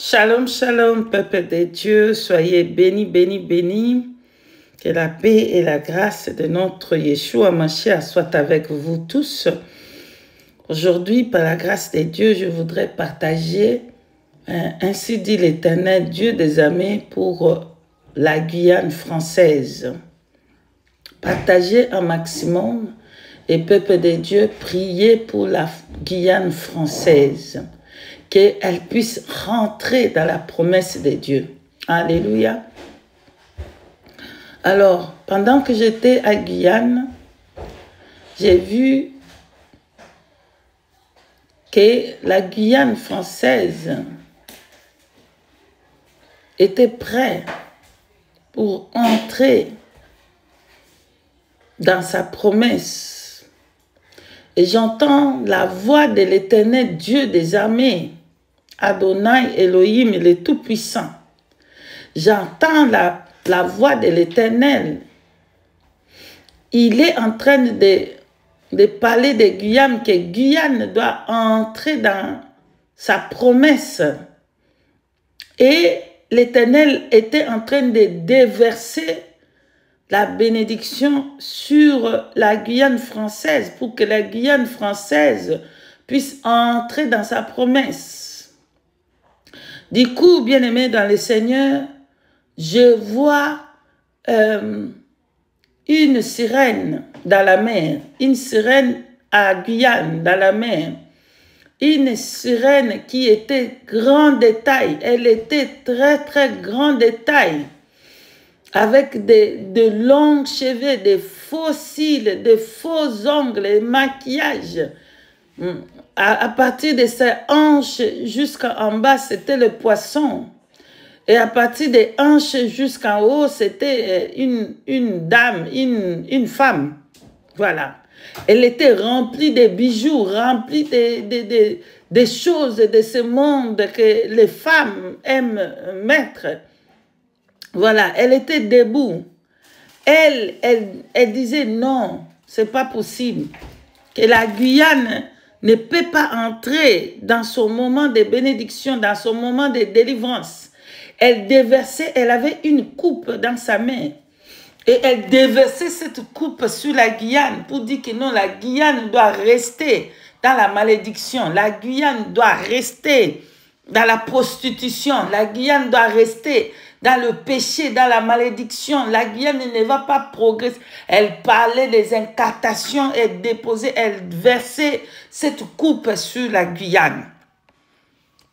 Shalom, shalom, peuple de Dieu, soyez bénis, bénis, bénis. Que la paix et la grâce de notre Yeshua Mashiach soient avec vous tous. Aujourd'hui, par la grâce de Dieu, je voudrais partager, ainsi dit l'Éternel, Dieu des armées, pour la Guyane française. Partagez un maximum et peuple de Dieu, priez pour la Guyane française. Qu'elle puisse rentrer dans la promesse de Dieu. Alléluia. Alors, pendant que j'étais à Guyane, j'ai vu que la Guyane française était prête pour entrer dans sa promesse. Et j'entends la voix de l'Éternel Dieu des armées, Adonai Elohim, il est tout-puissant. J'entends la voix de l'Éternel. Il est en train de parler de Guyane, que Guyane doit entrer dans sa promesse. Et l'Éternel était en train de déverser la bénédiction sur la Guyane française pour que la Guyane française puisse entrer dans sa promesse. Du coup, bien-aimés dans le Seigneur, je vois une sirène dans la mer, une sirène à Guyane dans la mer, une sirène qui était grande de taille, elle était très très grande de taille, avec de longs cheveux, des faux cils, des faux ongles, et maquillage. À partir de ses hanches jusqu'en bas, c'était le poisson. Et à partir des hanches jusqu'en haut, c'était une dame, une femme. Voilà. Elle était remplie de bijoux, remplie de choses de ce monde que les femmes aiment mettre. Voilà, elle était debout. Elle disait non, c'est pas possible. Que la Guyane ne peut pas entrer dans son moment de bénédiction, dans son moment de délivrance. Elle déversait, elle avait une coupe dans sa main. Et elle déversait cette coupe sur la Guyane pour dire que non, la Guyane doit rester dans la malédiction. La Guyane doit rester dans la prostitution. La Guyane doit rester dans le péché, dans la malédiction. La Guyane ne va pas progresser. Elle parlait des incantations, elle déposait, elle versait cette coupe sur la Guyane.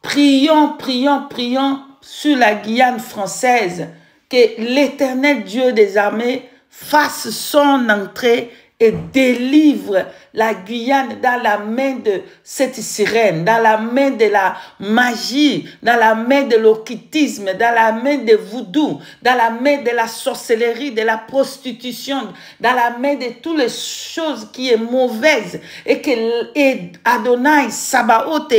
Prions, prions, prions sur la Guyane française, que l'Éternel Dieu des armées fasse son entrée et délivre la Guyane dans la main de cette sirène, dans la main de la magie, dans la main de l'occultisme, dans la main de voodoo, dans la main de la sorcellerie, de la prostitution, dans la main de toutes les choses qui est mauvaise, et que Adonai Sabaoth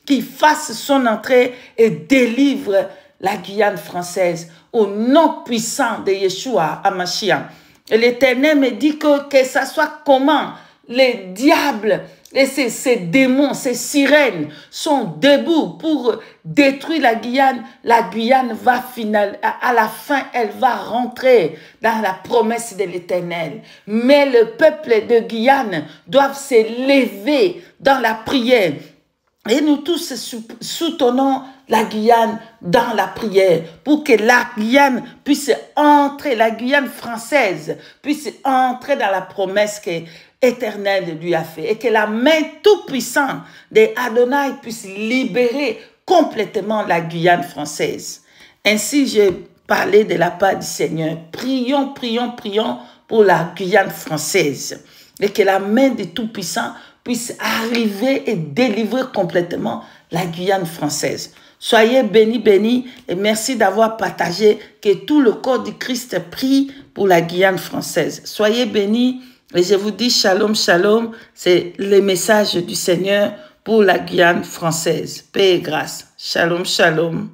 qui fasse son entrée et délivre la Guyane française au nom puissant de Yeshua HaMashiach. Et l'Éternel me dit que ça soit comment les diables et ces démons, ces sirènes sont debout pour détruire la Guyane va à la fin, elle va rentrer dans la promesse de l'Éternel. Mais le peuple de Guyane doit se lever dans la prière. Et nous tous soutenons la Guyane dans la prière pour que la Guyane puisse entrer, la Guyane française puisse entrer dans la promesse que l'Éternel lui a fait et que la main tout-puissante de Adonai puisse libérer complètement la Guyane française. Ainsi, j'ai parlé de la part du Seigneur. Prions, prions, prions pour la Guyane française et que la main du Tout-Puissant puisse arriver et délivrer complètement la Guyane française. Soyez bénis, bénis, et merci d'avoir partagé, que tout le corps du Christ prie pour la Guyane française. Soyez bénis, et je vous dis shalom, shalom, c'est le message du Seigneur pour la Guyane française. Paix et grâce. Shalom, shalom.